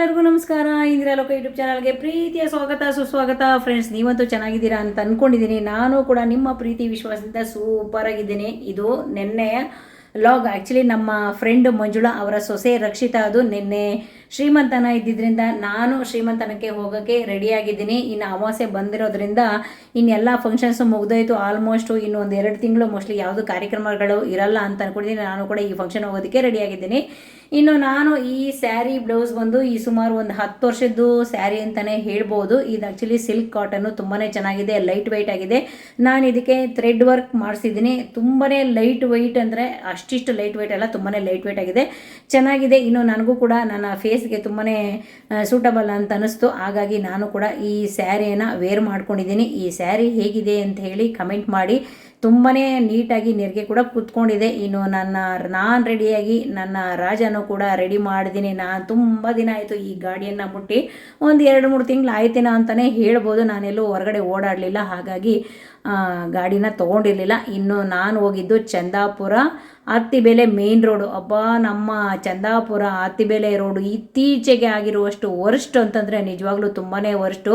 ಎಲ್ಲರಿಗೂ ನಮಸ್ಕಾರ. ಇಂದಿರಾ ಲೋಕ ಯೂಟ್ಯೂಬ್ ಚಾನಲ್ಗೆ ಪ್ರೀತಿಯ ಸ್ವಾಗತ ಸುಸ್ವಾಗತ. ಫ್ರೆಂಡ್ಸ್, ನೀವಂತೂ ಚೆನ್ನಾಗಿದ್ದೀರಾ ಅಂತ ಅಂದ್ಕೊಂಡಿದ್ದೀನಿ. ನಾನು ಕೂಡ ನಿಮ್ಮ ಪ್ರೀತಿ ವಿಶ್ವಾಸದಿಂದ ಸೂಪರ್ ಆಗಿದ್ದೀನಿ. ಇದು ನೆನ್ನೆಯ ಲಾಗ್. ಆ್ಯಕ್ಚುಲಿ ನಮ್ಮ ಫ್ರೆಂಡ್ ಮಂಜುಳಾ ಅವರ ಸೊಸೆ ರಕ್ಷಿತಾ ಅದು ನಿನ್ನೆ ಶ್ರೀಮಂತನ ಇದ್ದಿದ್ದರಿಂದ ನಾನು ಶ್ರೀಮಂತನಕ್ಕೆ ಹೋಗೋಕ್ಕೆ ರೆಡಿಯಾಗಿದ್ದೀನಿ. ಇನ್ನು ಅಮಾವಾಸ್ಯೆ ಬಂದಿರೋದ್ರಿಂದ ಇನ್ನೆಲ್ಲ ಫಂಕ್ಷನ್ಸು ಮುಗ್ದೋಯ್ತು ಆಲ್ಮೋಸ್ಟು. ಇನ್ನು ಒಂದು 2 ತಿಂಗಳು ಮೋಸ್ಟ್ಲಿ ಯಾವುದು ಕಾರ್ಯಕ್ರಮಗಳು ಇರಲ್ಲ ಅಂತ ಅಂದ್ಕೊಂಡಿದ್ದೀನಿ. ನಾನು ಕೂಡ ಈ ಫಂಕ್ಷನ್ ಹೋಗೋದಕ್ಕೆ ರೆಡಿಯಾಗಿದ್ದೀನಿ. ಇನ್ನು ನಾನು ಈ ಸ್ಯಾರಿ ಬ್ಲೌಸ್ ಬಂದು ಈ ಸುಮಾರು ಒಂದು 10 ವರ್ಷದ್ದು ಸ್ಯಾರಿ ಅಂತಲೇ ಹೇಳ್ಬೋದು. ಇದು ಆ್ಯಕ್ಚುಲಿ ಸಿಲ್ಕ್ ಕಾಟನ್ನು ತುಂಬಾ ಚೆನ್ನಾಗಿದೆ, ಲೈಟ್ ವೆಯ್ಟ್ ಆಗಿದೆ. ನಾನು ಇದಕ್ಕೆ ಥ್ರೆಡ್ ವರ್ಕ್ ಮಾಡಿಸಿದ್ದೀನಿ. ತುಂಬಾ ಲೈಟ್ ವೆಯ್ಟ್ ಅಂದರೆ ಅಷ್ಟಿಷ್ಟು ಲೈಟ್ ವೆಯ್ಟ್ ಅಲ್ಲ, ತುಂಬಾ ಲೈಟ್ ವೆಯ್ಟ್ ಆಗಿದೆ, ಚೆನ್ನಾಗಿದೆ. ಇನ್ನು ನನಗೂ ಕೂಡ ನನ್ನ ಫೇಸ್ಗೆ ತುಂಬಾ ಸೂಟಬಲ್ ಅಂತ ಅನ್ನಿಸ್ತು. ಹಾಗಾಗಿ ನಾನು ಕೂಡ ಈ ಸ್ಯಾರಿಯನ್ನು ವೇರ್ ಮಾಡ್ಕೊಂಡಿದ್ದೀನಿ. ಈ ಸ್ಯಾರಿ ಹೇಗಿದೆ ಅಂತ ಹೇಳಿ ಕಮೆಂಟ್ ಮಾಡಿ. ತುಂಬಾ ನೀಟಾಗಿ ನೆರಿಗೆ ಕೂಡ ಕೂತ್ಕೊಂಡಿದೆ. ಇನ್ನು ನಾನು ರೆಡಿಯಾಗಿ ನನ್ನ ರಾಜನೂ ಕೂಡ ರೆಡಿ ಮಾಡಿದ್ದೀನಿ. ನಾನು ತುಂಬ ದಿನ ಆಯಿತು ಈ ಗಾಡಿಯನ್ನು ಮುಟ್ಟಿ, ಒಂದು 2-3 ತಿಂಗಳು ಆಯ್ತೇನೋ ಅಂತಲೇ ಹೇಳ್ಬೋದು. ನಾನೆಲ್ಲೂ ಹೊರಗಡೆ ಓಡಾಡಲಿಲ್ಲ, ಹಾಗಾಗಿ ಗಾಡಿನ ತೊಗೊಂಡಿರಲಿಲ್ಲ. ಇನ್ನು ನಾನು ಹೋಗಿದ್ದು ಚಂದಾಪುರ ಅತ್ತಿಬೇಲೆ ಮೇನ್ ರೋಡು. ನಮ್ಮ ಚಂದಾಪುರ ಅತ್ತಿಬೇಲೆ ರೋಡು ಇತ್ತೀಚೆಗೆ ಆಗಿರುವಷ್ಟು ವರ್ಸ್ಟ್ ಅಂತಂದರೆ ನಿಜವಾಗ್ಲೂ ತುಂಬಾ ವರ್ಸ್ಟು.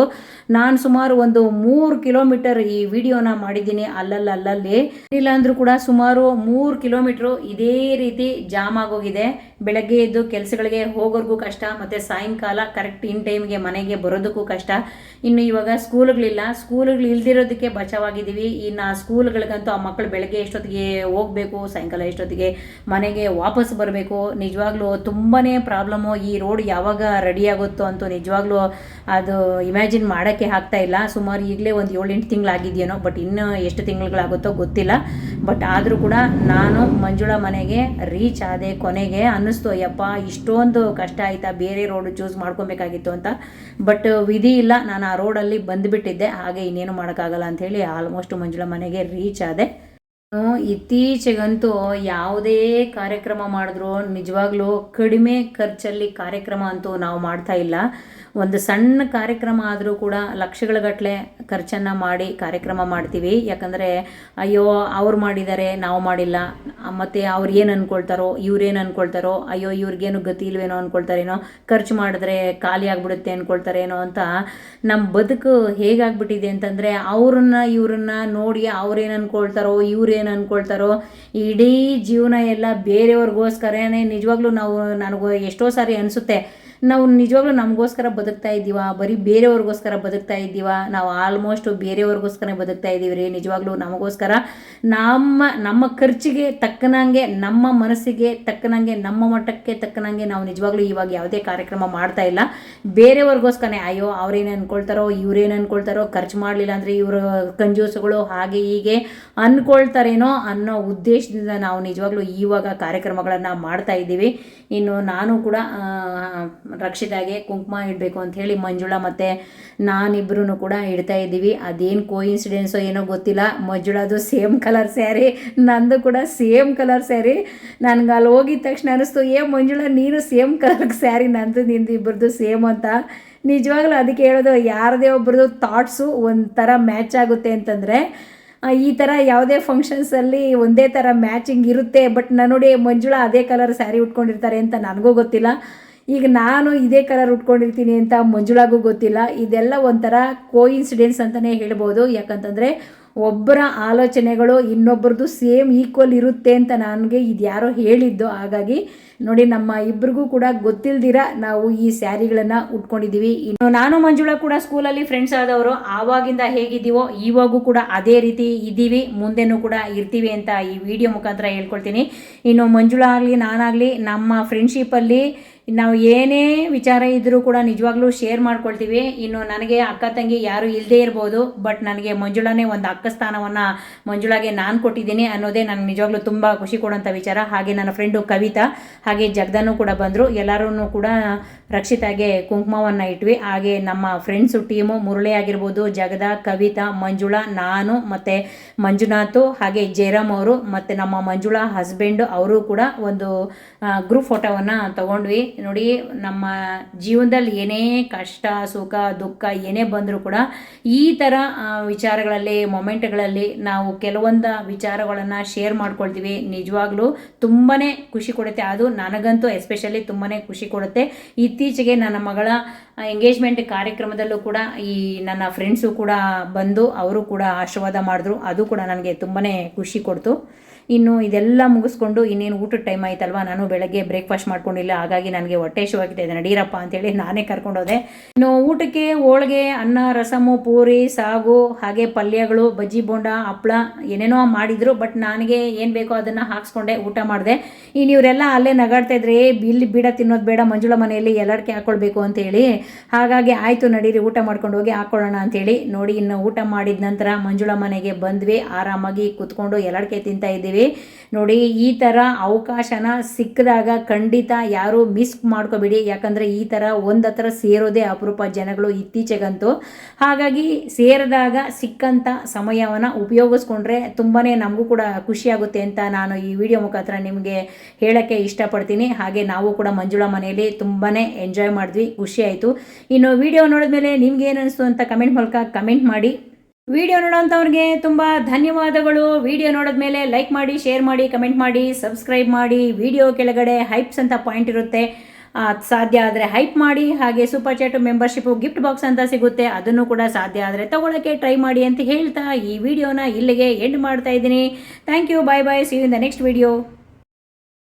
ನಾನು ಸುಮಾರು ಒಂದು 3 ಕಿಲೋಮೀಟರ್ ಈ ವಿಡಿಯೋನ ಮಾಡಿದ್ದೀನಿ. ಅಲ್ಲಲ್ಲಿ ಇಲ್ಲ ಅಂದರೂ ಕೂಡ ಸುಮಾರು 3 ಕಿಲೋಮೀಟ್ರು ಇದೇ ರೀತಿ ಜಾಮ್ ಆಗೋಗಿದೆ. ಬೆಳಗ್ಗೆ ಎದ್ದು ಕೆಲಸಗಳಿಗೆ ಹೋಗೋರ್ಗೂ ಕಷ್ಟ, ಮತ್ತು ಸಾಯಂಕಾಲ ಕರೆಕ್ಟ್ ಇನ್ ಟೈಮ್ಗೆ ಮನೆಗೆ ಬರೋದಕ್ಕೂ ಕಷ್ಟ. ಇನ್ನು ಇವಾಗ ಸ್ಕೂಲ್ಗಳು ಇಲ್ದಿರೋದಕ್ಕೆ ಬಚಾವಾಗಿದ್ದೀವಿ. ಇನ್ನು ಸ್ಕೂಲ್ಗಳಿಗಂತೂ ಆ ಮಕ್ಕಳು ಬೆಳಗ್ಗೆ ಎಷ್ಟೊತ್ತಿಗೆ ಹೋಗಬೇಕು, ಸಾಯಂಕಾಲ ಎಷ್ಟೊತ್ತಿಗೆ ಮನೆಗೆ ವಾಪಸ್ ಬರಬೇಕು. ನಿಜವಾಗ್ಲೂ ತುಂಬಾ ಪ್ರಾಬ್ಲಮ್ಮು. ಈ ರೋಡ್ ಯಾವಾಗ ರೆಡಿ ಆಗುತ್ತೋ ಅಂತೂ ನಿಜವಾಗ್ಲೂ ಅದು ಇಮ್ಯಾಜಿನ್ ಮಾಡೋಕ್ಕೆ ಆಗ್ತಾ ಇಲ್ಲ. ಸುಮಾರು ಈಗಲೇ ಒಂದು 7-8 ತಿಂಗಳಾಗಿದೆಯೇನೋ, ಬಟ್ ಇನ್ನೂ ಎಷ್ಟು ತಿಂಗಳುಗಳಾಗುತ್ತೋ ಗೊತ್ತಿಲ್ಲ. ಬಟ್ ಆದರೂ ಕೂಡ ನಾನು ಮಂಜುಳಾ ಮನೆಗೆ ರೀಚ್ ಆದೆ. ಕೊನೆಗೆ ಅನ್ನಿಸ್ತು, ಯಪ್ಪ ಇಷ್ಟೊಂದು ಕಷ್ಟ ಆಯಿತಾ, ಬೇರೆ ರೋಡು ಚೂಸ್ ಮಾಡ್ಕೊಬೇಕಾಗಿತ್ತು ಅಂತ. ಬಟ್ ವಿಧಿ ಇಲ್ಲ, ನಾನು ಆ ರೋಡಲ್ಲಿ ಬಂದುಬಿಟ್ಟಿದ್ದೆ. ಹಾಗೆ ಇನ್ನೇನು ಮಾಡೋಕ್ಕಾಗಲ್ಲ ಅಂಥೇಳಿ ಆಲ್ಮೋಸ್ಟ್ ಮಂಜುಳಾ ಮನೆಗೆ ರೀಚ್ ಆದೆ. ಇತ್ತೀಚೆಗಂತೂ ಯಾವುದೇ ಕಾರ್ಯಕ್ರಮ ಮಾಡಿದ್ರು ನಿಜವಾಗ್ಲೂ ಕಡಿಮೆ ಖರ್ಚಲ್ಲಿ ಕಾರ್ಯಕ್ರಮ ಅಂತೂ ನಾವು ಮಾಡ್ತಾ ಇಲ್ಲ. ಒಂದು ಸಣ್ಣ ಕಾರ್ಯಕ್ರಮ ಆದರೂ ಕೂಡ ಲಕ್ಷಗಳ ಗಟ್ಟಲೆ ಖರ್ಚನ್ನು ಮಾಡಿ ಕಾರ್ಯಕ್ರಮ ಮಾಡ್ತೀವಿ. ಯಾಕಂದರೆ ಅಯ್ಯೋ ಅವ್ರು ಮಾಡಿದ್ದಾರೆ ನಾವು ಮಾಡಿಲ್ಲ, ಮತ್ತು ಅವ್ರು ಏನು ಅಂದ್ಕೊಳ್ತಾರೋ ಇವ್ರೇನು ಅಂದ್ಕೊಳ್ತಾರೋ, ಅಯ್ಯೋ ಇವ್ರಿಗೇನು ಗತಿ ಇಲ್ವೇನೋ ಅಂದ್ಕೊಳ್ತಾರೇನೋ, ಖರ್ಚು ಮಾಡಿದ್ರೆ ಖಾಲಿ ಆಗಿಬಿಡುತ್ತೆ ಅಂದ್ಕೊಳ್ತಾರೇನೋ ಅಂತ ನಮ್ಮ ಬದುಕು ಹೇಗಾಗ್ಬಿಟ್ಟಿದೆ ಅಂತಂದರೆ ಇವ್ರನ್ನ ನೋಡಿ ಅವ್ರೇನು ಅಂದ್ಕೊಳ್ತಾರೋ ಇವ್ರೇನು ಅಂದ್ಕೊಳ್ತಾರೋ, ಇಡೀ ಜೀವನ ಎಲ್ಲ ಬೇರೆಯವ್ರಿಗೋಸ್ಕರನೇ. ನಿಜವಾಗ್ಲೂ ನನಗೂ ಎಷ್ಟೋ ಸಾರಿ ಅನಿಸುತ್ತೆ, ನಾವು ನಿಜವಾಗ್ಲೂ ನಮಗೋಸ್ಕರ ಬದುಕ್ತಾ ಇದ್ದೀವ, ಬರೀ ಬೇರೆಯವ್ರಿಗೋಸ್ಕರ ಬದುಕ್ತಾ ಇದ್ದೀವ? ನಾವು ಆಲ್ಮೋಸ್ಟ್ ಬೇರೆಯವ್ರಿಗೋಸ್ಕರ ಬದುಕ್ತಾ ಇದ್ದೀವಿ ರೀ. ನಿಜವಾಗ್ಲೂ ನಮಗೋಸ್ಕರ ನಮ್ಮ ಖರ್ಚಿಗೆ ತಕ್ಕನಂಗೆ, ನಮ್ಮ ಮನಸ್ಸಿಗೆ ತಕ್ಕನಂಗೆ, ನಮ್ಮ ಮಟ್ಟಕ್ಕೆ ತಕ್ಕನಂಗೆ ನಾವು ನಿಜವಾಗ್ಲೂ ಇವಾಗ ಯಾವುದೇ ಕಾರ್ಯಕ್ರಮ ಮಾಡ್ತಾ ಇಲ್ಲ. ಬೇರೆಯವ್ರಿಗೋಸ್ಕರನೇ ಅಯ್ಯೋ ಅವ್ರೇನು ಅಂದ್ಕೊಳ್ತಾರೋ ಇವ್ರೇನು ಅಂದ್ಕೊಳ್ತಾರೋ, ಖರ್ಚು ಮಾಡಲಿಲ್ಲ ಅಂದರೆ ಇವರು ಕಂಜೂಸುಗಳು ಹಾಗೆ ಹೀಗೆ ಅಂದ್ಕೊಳ್ತಾರೇನೋ ಅನ್ನೋ ಉದ್ದೇಶದಿಂದ ನಾವು ನಿಜವಾಗ್ಲೂ ಇವಾಗ ಕಾರ್ಯಕ್ರಮಗಳನ್ನು ಮಾಡ್ತಾ ಇದ್ದೀವಿ. ಇನ್ನು ನಾನು ಕೂಡ ರಕ್ಷಿತಾಗೆ ಕುಂಕುಮ ಇಡಬೇಕು ಅಂತ ಹೇಳಿ ಮಂಜುಳಾ ಮತ್ತು ನಾನಿಬ್ಬರೂ ಕೂಡ ಇಡ್ತಾ ಇದ್ದೀವಿ. ಅದೇನು ಕೋಇನ್ಸಿಡೆನ್ಸೋ ಏನೋ ಗೊತ್ತಿಲ್ಲ, ಮಂಜುಳಾದು ಸೇಮ್ ಕಲರ್ ಸ್ಯಾರಿ, ನಂದು ಕೂಡ ಸೇಮ್ ಕಲರ್ ಸ್ಯಾರಿ. ನನಗೆ ಅಲ್ಲಿ ಹೋಗಿದ ತಕ್ಷಣ ಅನ್ನಿಸ್ತು, ಮಂಜುಳಾ ನೀನು ಸೇಮ್ ಕಲರ್ ಸ್ಯಾರಿ, ನಂದು ನಿಂದು ಇಬ್ಬರದು ಸೇಮ್ ಅಂತ. ನಿಜವಾಗ್ಲೂ ಅದಕ್ಕೆ ಹೇಳೋದು, ಯಾರದೇ ಒಬ್ಬರದು ಥಾಟ್ಸು ಒಂಥರ ಮ್ಯಾಚ್ ಆಗುತ್ತೆ ಅಂತಂದರೆ ಈ ಥರ ಯಾವುದೇ ಫಂಕ್ಷನ್ಸಲ್ಲಿ ಒಂದೇ ಥರ ಮ್ಯಾಚಿಂಗ್ ಇರುತ್ತೆ. ಬಟ್ ನಾನು ನೋಡಿ ಮಂಜುಳಾ ಅದೇ ಕಲರ್ ಸ್ಯಾರಿ ಉಟ್ಕೊಂಡಿರ್ತಾರೆ ಅಂತ ನನಗೂ ಗೊತ್ತಿಲ್ಲ. ಈಗ ನಾನು ಇದೇ ಕಲರ್ ಉಟ್ಕೊಂಡಿರ್ತೀನಿ ಅಂತ ಮಂಜುಳಾಗೂ ಗೊತ್ತಿಲ್ಲ. ಇದೆಲ್ಲ ಒಂಥರ ಕೋಇನ್ಸಿಡೆನ್ಸ್ ಅಂತಲೇ ಹೇಳ್ಬೋದು. ಯಾಕಂತಂದರೆ ಒಬ್ಬರ ಆಲೋಚನೆಗಳು ಇನ್ನೊಬ್ಬರದು ಸೇಮ್ ಈಕ್ವಲ್ ಇರುತ್ತೆ ಅಂತ ನನಗೆ ಇದು ಯಾರೋ ಹೇಳಿದ್ದು. ಹಾಗಾಗಿ ನೋಡಿ ನಮ್ಮ ಇಬ್ಬರಿಗೂ ಕೂಡ ಗೊತ್ತಿಲ್ದಿರ ನಾವು ಈ ಸ್ಯಾರಿಗಳನ್ನು ಉಟ್ಕೊಂಡಿದ್ದೀವಿ. ಇನ್ನು ನಾನು ಮಂಜುಳಾ ಕೂಡ ಸ್ಕೂಲಲ್ಲಿ ಫ್ರೆಂಡ್ಸ್ ಆದವರು. ಆವಾಗಿಂದ ಹೇಗಿದ್ದೀವೋ ಇವಾಗೂ ಕೂಡ ಅದೇ ರೀತಿ ಇದ್ದೀವಿ, ಮುಂದೆನೂ ಕೂಡ ಇರ್ತೀವಿ ಅಂತ ಈ ವಿಡಿಯೋ ಮುಖಾಂತರ ಹೇಳ್ಕೊಳ್ತೀನಿ. ಇನ್ನು ಮಂಜುಳಾ ಆಗಲಿ ನಾನಾಗಲಿ ನಮ್ಮ ಫ್ರೆಂಡ್ಶಿಪ್ಪಲ್ಲಿ ನಾವು ಏನೇ ವಿಚಾರ ಇದ್ದರೂ ಕೂಡ ನಿಜವಾಗ್ಲೂ ಶೇರ್ ಮಾಡ್ಕೊಳ್ತೀವಿ. ಇನ್ನು ನನಗೆ ಅಕ್ಕ ತಂಗಿ ಯಾರು ಇಲ್ಲದೇ ಇರ್ಬೋದು, ಬಟ್ ನನಗೆ ಮಂಜುಳಾನೇ ಒಂದು ಅಕ್ಕ ಸ್ಥಾನವನ್ನು ಮಂಜುಳಾಗೆ ನಾನು ಕೊಟ್ಟಿದ್ದೀನಿ ಅನ್ನೋದೇ ನನಗೆ ನಿಜವಾಗ್ಲೂ ತುಂಬ ಖುಷಿ ಕೊಡೋಂಥ ವಿಚಾರ. ಹಾಗೆ ನನ್ನ ಫ್ರೆಂಡು ಕವಿತಾ ಹಾಗೆ ಜಗದಾನು ಕೂಡ ಬಂದರು. ಎಲ್ಲರೂ ಕೂಡ ರಕ್ಷಿತಾಗೆ ಕುಂಕುಮವನ್ನು ಇಟ್ವಿ. ಹಾಗೆ ನಮ್ಮ ಫ್ರೆಂಡ್ಸು ಟೀಮು ಮುರಳಿ ಆಗಿರ್ಬೋದು, ಜಗದ, ಕವಿತಾ, ಮಂಜುಳಾ, ನಾನು ಮತ್ತು ಮಂಜುನಾಥ್ ಹಾಗೆ ಜಯರಾಮ್ ಅವರು ಮತ್ತು ನಮ್ಮ ಮಂಜುಳಾ ಹಸ್ಬೆಂಡು ಅವರು ಕೂಡ ಒಂದು ಗ್ರೂಪ್ ಫೋಟೋವನ್ನು ತೊಗೊಂಡ್ವಿ. ನೋಡಿ, ನಮ್ಮ ಜೀವನದಲ್ಲಿ ಏನೇ ಕಷ್ಟ ಸುಖ ದುಃಖ ಏನೇ ಬಂದರೂ ಕೂಡ ಈ ಥರ ವಿಚಾರಗಳಲ್ಲಿ ಮೊಮೆಂಟ್ಗಳಲ್ಲಿ ನಾವು ಕೆಲವೊಂದು ವಿಚಾರಗಳನ್ನು ಶೇರ್ ಮಾಡ್ಕೊಳ್ತೀವಿ. ನಿಜವಾಗ್ಲೂ ತುಂಬಾ ಖುಷಿ ಕೊಡುತ್ತೆ. ಅದು ನನಗಂತೂ ಎಸ್ಪೆಷಲಿ ತುಂಬಾ ಖುಷಿ ಕೊಡುತ್ತೆ. ಇತ್ತೀಚೆಗೆ ನನ್ನ ಮಗಳ ಎಂಗೇಜ್ಮೆಂಟ್ ಕಾರ್ಯಕ್ರಮದಲ್ಲೂ ಕೂಡ ಈ ನನ್ನ ಫ್ರೆಂಡ್ಸು ಕೂಡ ಬಂದು ಅವರು ಕೂಡ ಆಶೀರ್ವಾದ ಮಾಡಿದ್ರು. ಅದು ಕೂಡ ನನಗೆ ತುಂಬಾ ಖುಷಿ ಕೊಡ್ತು. ಇನ್ನು ಇದೆಲ್ಲ ಮುಗಿಸ್ಕೊಂಡು ಇನ್ನೇನು ಊಟದ ಟೈಮ್ ಆಯ್ತಲ್ವ, ನಾನು ಬೆಳಗ್ಗೆ ಬ್ರೇಕ್ಫಾಸ್ಟ್ ಮಾಡ್ಕೊಂಡಿಲ್ಲ, ಹಾಗಾಗಿ ನನಗೆ ಹೊಟ್ಟೆ ಶುವಾಗಿದೆ, ನಡೀರಪ್ಪ ಅಂತೇಳಿ ನಾನೇ ಕರ್ಕೊಂಡೋದೆ. ಇನ್ನು ಊಟಕ್ಕೆ ಹೋಳಿಗೆ, ಅನ್ನ, ರಸಮು, ಪೂರಿ, ಸಾಗು, ಹಾಗೆ ಪಲ್ಯಗಳು, ಬಜ್ಜಿ ಬೋಂಡ, ಹಪ್ಪಳ ಏನೇನೋ ಮಾಡಿದ್ರು. ಬಟ್ ನನಗೆ ಏನು ಬೇಕೋ ಅದನ್ನು ಹಾಕ್ಸ್ಕೊಂಡೆ ಊಟ ಮಾಡಿದೆ. ಇನ್ನು ಇವರೆಲ್ಲ ಅಲ್ಲೇ ನಗಾಡ್ತಾ ಇದ್ರೆ, ಇಲ್ಲಿ ಬೀಡ ತಿನ್ನೋದು ಬೇಡ, ಮಂಜುಳ ಮನೆಯಲ್ಲಿ ಎಲ್ಲಡಿಕೆ ಹಾಕ್ಕೊಳ್ಬೇಕು ಅಂತೇಳಿ. ಹಾಗಾಗಿ ಆಯಿತು ನಡೀರಿ ಊಟ ಮಾಡ್ಕೊಂಡು ಹೋಗಿ ಹಾಕ್ಕೊಳ್ಳೋಣ ಅಂತೇಳಿ. ನೋಡಿ, ಇನ್ನು ಊಟ ಮಾಡಿದ ನಂತರ ಮಂಜುಳ ಮನೆಗೆ ಬಂದ್ವಿ. ಆರಾಮಾಗಿ ಕೂತ್ಕೊಂಡು ಎಲ್ಲಡಿಕೆ ತಿಂತಾ ಇದ್ದೀವಿ. ನೋಡಿ, ಈ ಥರ ಅವಕಾಶನ ಸಿಕ್ಕಿದಾಗ ಖಂಡಿತ ಯಾರು ಮಿಸ್ ಮಾಡ್ಕೋಬೇಡಿ. ಯಾಕಂದರೆ ಈ ಥರ ಒಂದು ಹತ್ರ ಸೇರೋದೇ ಅಪರೂಪ ಜನಗಳು ಇತ್ತೀಚೆಗಂತೂ. ಹಾಗಾಗಿ ಸೇರಿದಾಗ ಸಿಕ್ಕಂಥ ಸಮಯವನ್ನು ಉಪಯೋಗಿಸ್ಕೊಂಡ್ರೆ ತುಂಬಾ ನಮಗೂ ಕೂಡ ಖುಷಿಯಾಗುತ್ತೆ ಅಂತ ನಾನು ಈ ವಿಡಿಯೋ ಮುಖಾಂತರ ನಿಮಗೆ ಹೇಳೋಕ್ಕೆ ಇಷ್ಟಪಡ್ತೀನಿ. ಹಾಗೆ ನಾವು ಕೂಡ ಮಂಜುಳ ಮನೆಯಲ್ಲಿ ತುಂಬಾ ಎಂಜಾಯ್ ಮಾಡಿದ್ವಿ, ಖುಷಿ ಆಯಿತು. ಇನ್ನು ವಿಡಿಯೋ ನೋಡಿದ್ಮೇಲೆ ನಿಮ್ಗೆ ಏನು ಅನಿಸ್ತು ಅಂತ ಕಮೆಂಟ್ ಮೂಲಕ ಕಮೆಂಟ್ ಮಾಡಿ. ವಿಡಿಯೋ ನೋಡೋಂಥವ್ರಿಗೆ ತುಂಬ ಧನ್ಯವಾದಗಳು. ವಿಡಿಯೋ ನೋಡಿದ್ಮೇಲೆ ಲೈಕ್ ಮಾಡಿ, ಶೇರ್ ಮಾಡಿ, ಕಮೆಂಟ್ ಮಾಡಿ, ಸಬ್ಸ್ಕ್ರೈಬ್ ಮಾಡಿ. ವಿಡಿಯೋ ಕೆಳಗಡೆ ಹೈಪ್ಸ್ ಅಂತ ಪಾಯಿಂಟ್ ಇರುತ್ತೆ, ಸಾಧ್ಯ ಆದರೆ ಹೈಪ್ ಮಾಡಿ. ಹಾಗೆ super chat, membership, gift box ಅಂತ ಸಿಗುತ್ತೆ, ಅದನ್ನು ಕೂಡ ಸಾಧ್ಯ ಆದರೆ ತಗೊಳ್ಳೋಕ್ಕೆ ಟ್ರೈ ಮಾಡಿ ಅಂತ ಹೇಳ್ತಾ ಈ ವಿಡಿಯೋನ ಇಲ್ಲಿಗೆ ಎಂಡ್ ಮಾಡ್ತಾ ಇದ್ದೀನಿ. Thank you, bye bye, see you in the next video.